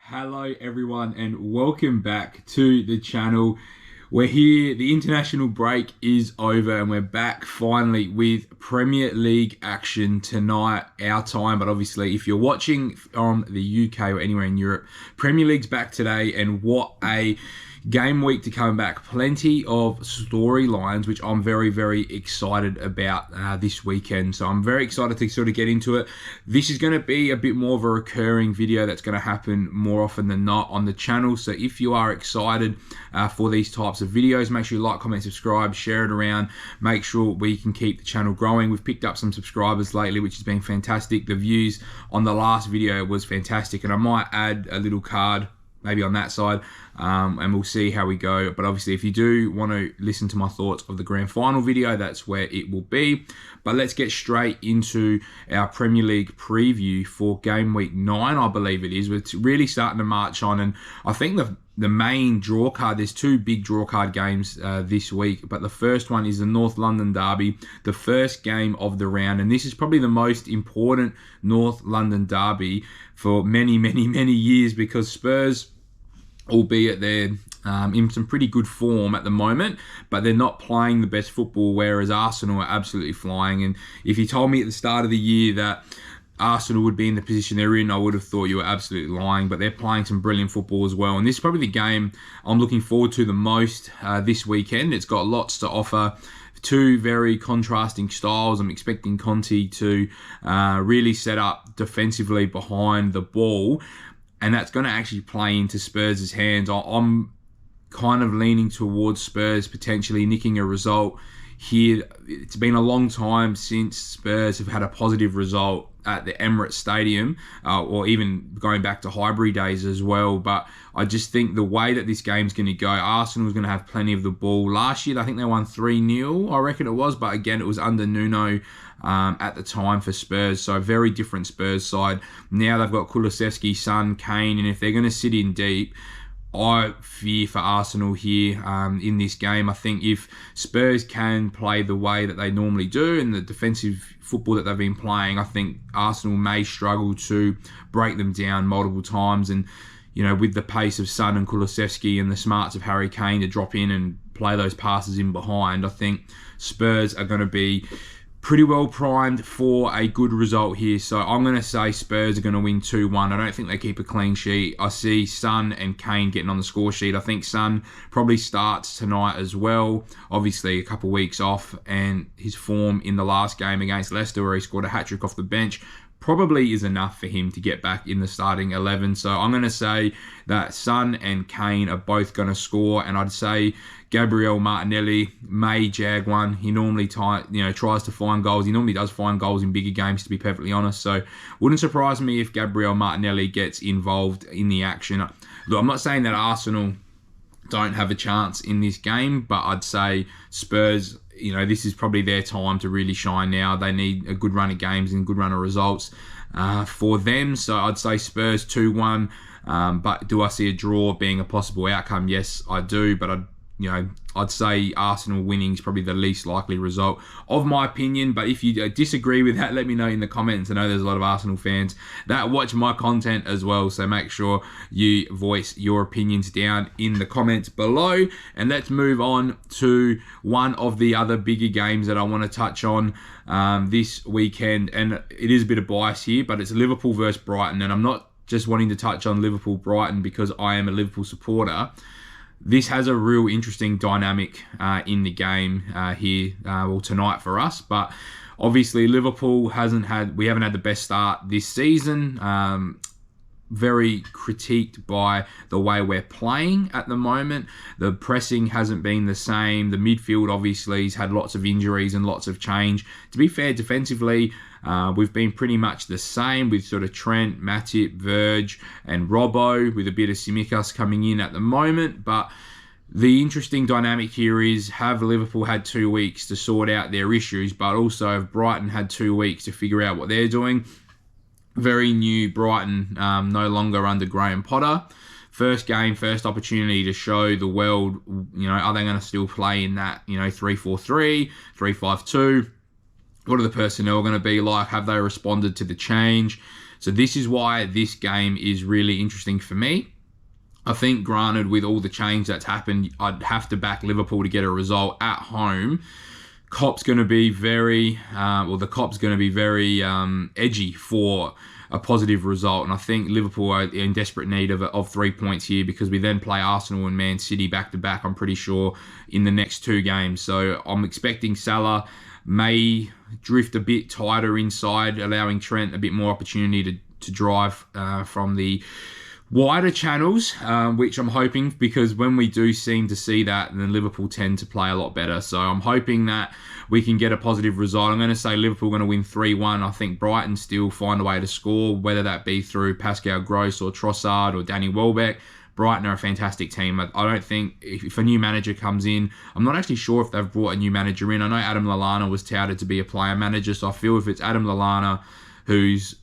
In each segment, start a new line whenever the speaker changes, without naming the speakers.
Hello everyone and welcome back to the channel. We're here, the international break is over and we're back finally with Premier League action tonight, our time. But obviously if you're watching from the UK or anywhere in Europe, Premier League's back today, and what a game week to come back. Plenty of storylines, which I'm very, very excited about this weekend. So I'm very excited to sort of get into it. This is going to be a bit more of a recurring video that's going to happen more often than not on the channel. So if you are excited for these types of videos, make sure you like, comment, subscribe, share it around. Make sure we can keep the channel growing. We've picked up some subscribers lately, which has been fantastic. The views on the last video was fantastic, and I might add a little card maybe on that side, and we'll see how we go. But obviously if you do want to listen to my thoughts of the grand final video, that's where it will be. But let's get straight into our Premier League preview for game week 9, I believe it is. We're really starting to march on, and I think the main draw card, there's two big draw card games this week, but the first one is the North London derby, the first game of the round, and this is probably the most important North London derby for many, many, many years, because Spurs, albeit they're in some pretty good form at the moment, but they're not playing the best football, whereas Arsenal are absolutely flying. And if you told me at the start of the year that Arsenal would be in the position they're in, I would have thought you were absolutely lying, but they're playing some brilliant football as well. And this is probably the game I'm looking forward to the most this weekend. It's got lots to offer. Two very contrasting styles. I'm expecting Conte to really set up defensively behind the ball, and that's going to actually play into Spurs' hands. I'm kind of leaning towards Spurs potentially nicking a result here. It's been a long time since Spurs have had a positive result at the Emirates Stadium, or even going back to Highbury days as well. But I just think the way that this game's going to go, Arsenal's going to have plenty of the ball. Last year, I think they won 3-0, I reckon it was. But again, it was under Nuno at the time for Spurs. So a very different Spurs side. Now they've got Kulusevski, Son, Kane, and if they're going to sit in deep, I fear for Arsenal here in this game. I think if Spurs can play the way that they normally do and the defensive football that they've been playing, I think Arsenal may struggle to break them down multiple times. And, you know, with the pace of Son and Kulusevski and the smarts of Harry Kane to drop in and play those passes in behind, I think Spurs are going to be pretty well primed for a good result here. So I'm going to say Spurs are going to win 2-1. I don't think they keep a clean sheet. I see Son and Kane getting on the score sheet. I think Son probably starts tonight as well. Obviously a couple of weeks off, and his form in the last game against Leicester, where he scored a hat-trick off the bench, probably is enough for him to get back in the starting 11. So I'm going to say that Son and Kane are both going to score, and I'd say Gabriel Martinelli may jag one. He normally tries to find goals. He normally does find goals in bigger games, to be perfectly honest. So wouldn't surprise me if Gabriel Martinelli gets involved in the action. Look, I'm not saying that Arsenal don't have a chance in this game, but I'd say Spurs, this is probably their time to really shine now. They need a good run of games and a good run of results for them. So I'd say Spurs 2-1. But do I see a draw being a possible outcome? Yes, I do. But I'd say Arsenal winning is probably the least likely result of my opinion. But if you disagree with that, let me know in the comments. I know there's a lot of Arsenal fans that watch my content as well, so make sure you voice your opinions down in the comments below. And let's move on to one of the other bigger games that I want to touch on this weekend. And it is a bit of bias here, but it's Liverpool versus Brighton. And I'm not just wanting to touch on Liverpool-Brighton because I am a Liverpool supporter. This has a real interesting dynamic in the game here, tonight for us. But obviously Liverpool we haven't had the best start this season. Very critiqued by the way we're playing at the moment. The pressing hasn't been the same. The midfield obviously has had lots of injuries and lots of change. To be fair, defensively, we've been pretty much the same with sort of Trent, Matip, Verge and Robbo, with a bit of Tsimikas coming in at the moment. But the interesting dynamic here is, have Liverpool had 2 weeks to sort out their issues, but also have Brighton had 2 weeks to figure out what they're doing? Very new Brighton, no longer under Graham Potter. First game, first opportunity to show the world, are they going to still play in that, 3-4-3, 3-5-2? What are the personnel going to be like? Have they responded to the change? So this is why this game is really interesting for me. I think, granted, with all the change that's happened, I'd have to back Liverpool to get a result at home. The Kop's going to be very edgy for a positive result, and I think Liverpool are in desperate need of 3 points here, because we then play Arsenal and Man City back to back, I'm pretty sure, in the next 2 games. So I'm expecting Salah may drift a bit tighter inside, allowing Trent a bit more opportunity to drive from the wider channels, which I'm hoping, because when we do seem to see that, then Liverpool tend to play a lot better. So I'm hoping that we can get a positive result. I'm going to say Liverpool are going to win 3-1. I think Brighton still find a way to score, whether that be through Pascal Gross or Trossard or Danny Welbeck. Brighton are a fantastic team. I don't think, if a new manager comes in, I'm not actually sure if they've brought a new manager in. I know Adam Lallana was touted to be a player manager, so I feel if it's Adam Lallana who's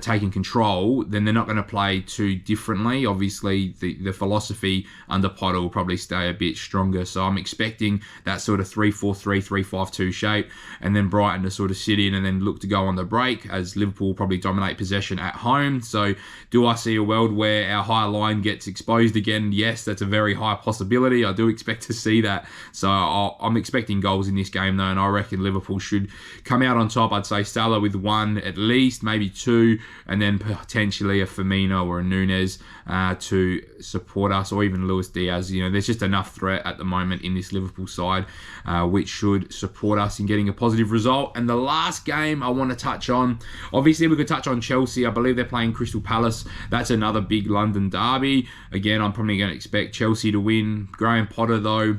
taking control, then they're not going to play too differently. Obviously, the philosophy under Potter will probably stay a bit stronger. So I'm expecting that sort of 3-4-3, 3-5-2 shape, and then Brighton to sort of sit in and then look to go on the break, as Liverpool will probably dominate possession at home. So do I see a world where our high line gets exposed again? Yes, that's a very high possibility. I do expect to see that. So I'm expecting goals in this game, though, and I reckon Liverpool should come out on top. I'd say Salah with 1 at least, maybe 2, and then potentially a Firmino or a Nunes to support us, or even Luis Diaz. You know, there's just enough threat at the moment in this Liverpool side, which should support us in getting a positive result. And the last game I want to touch on, obviously we could touch on Chelsea. I believe they're playing Crystal Palace. That's another big London derby. Again, I'm probably going to expect Chelsea to win. Graham Potter, though,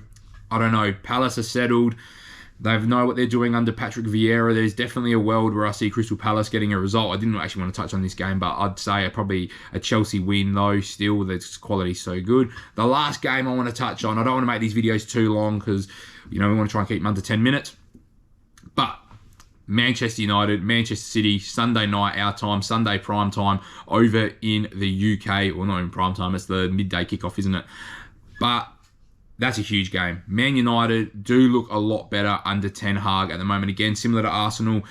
I don't know. Palace are settled. They know what they're doing under Patrick Vieira. There's definitely a world where I see Crystal Palace getting a result. I didn't actually want to touch on this game, but I'd say probably a Chelsea win, though. Still, the quality's so good. The last game I want to touch on, I don't want to make these videos too long, because, you know, we want to try and keep them under 10 minutes. But Manchester United, Manchester City, Sunday night, our time, Sunday prime time, over in the UK. Well, not in prime time, it's the midday kickoff, isn't it? But that's a huge game. Man United do look a lot better under Ten Hag at the moment. Again, similar to Arsenal,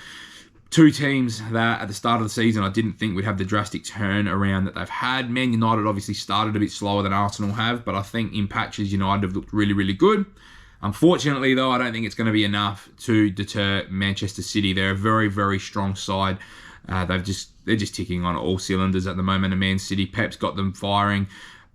2 teams that at the start of the season I didn't think would have the drastic turn around that they've had. Man United obviously started a bit slower than Arsenal have, but I think in patches United have looked really, really good. Unfortunately, though, I don't think it's going to be enough to deter Manchester City. They're a very, very strong side. They're just ticking on all cylinders at the moment. And Man City, Pep's got them firing.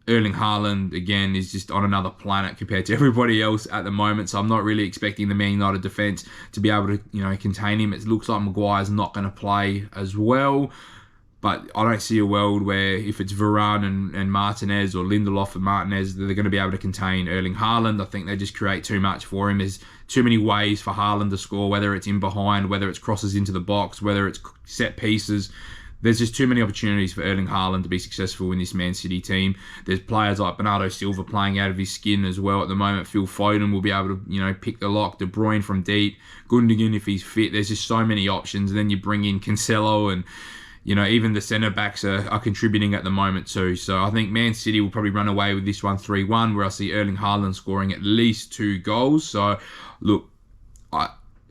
Erling Haaland, again, is just on another planet compared to everybody else at the moment. So I'm not really expecting the Man United defence to be able to, you know, contain him. It looks like Maguire's not going to play as well. But I don't see a world where if it's Varane and Martinez, or Lindelof and Martinez, they're going to be able to contain Erling Haaland. I think they just create too much for him. There's too many ways for Haaland to score, whether it's in behind, whether it's crosses into the box, whether it's set pieces. There's just too many opportunities for Erling Haaland to be successful in this Man City team. There's players like Bernardo Silva playing out of his skin as well at the moment. Phil Foden will be able to, you know, pick the lock. De Bruyne from deep. Gundogan if he's fit. There's just so many options. And then you bring in Cancelo, and, you know, even the centre-backs are contributing at the moment too. So I think Man City will probably run away with this one 3-1, where I see Erling Haaland scoring at least 2 goals. So, look,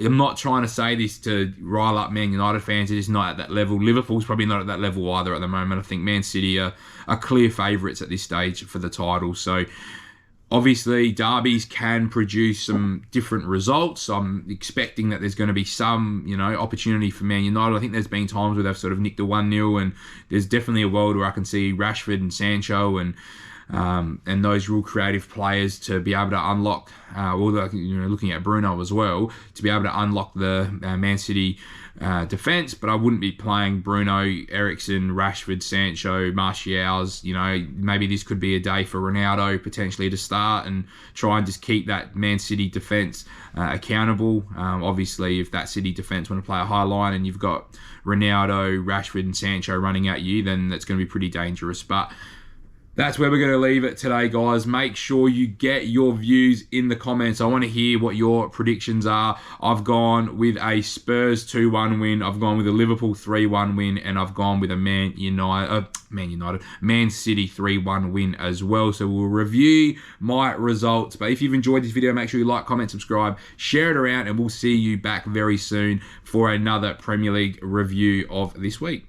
I'm not trying to say this to rile up Man United fans. They're just not at that level. Liverpool's probably not at that level either at the moment. I think Man City are clear favourites at this stage for the title. So, obviously, derbies can produce some different results. I'm expecting that there's going to be some, you know, opportunity for Man United. I think there's been times where they've sort of nicked a 1-0, and there's definitely a world where I can see Rashford and Sancho and those real creative players to be able to unlock, looking at Bruno as well, to be able to unlock the Man City defence. But I wouldn't be playing Bruno, Eriksen, Rashford, Sancho, Martial's. You know, maybe this could be a day for Ronaldo potentially to start and try and just keep that Man City defence accountable. Obviously, if that City defence want to play a high line and you've got Ronaldo, Rashford and Sancho running at you, then that's going to be pretty dangerous. But that's where we're going to leave it today, guys. Make sure you get your views in the comments. I want to hear what your predictions are. I've gone with a Spurs 2-1 win. I've gone with a Liverpool 3-1 win. And I've gone with a Man City 3-1 win as well. So we'll review my results. But if you've enjoyed this video, make sure you like, comment, subscribe, share it around. And we'll see you back very soon for another Premier League review of this week.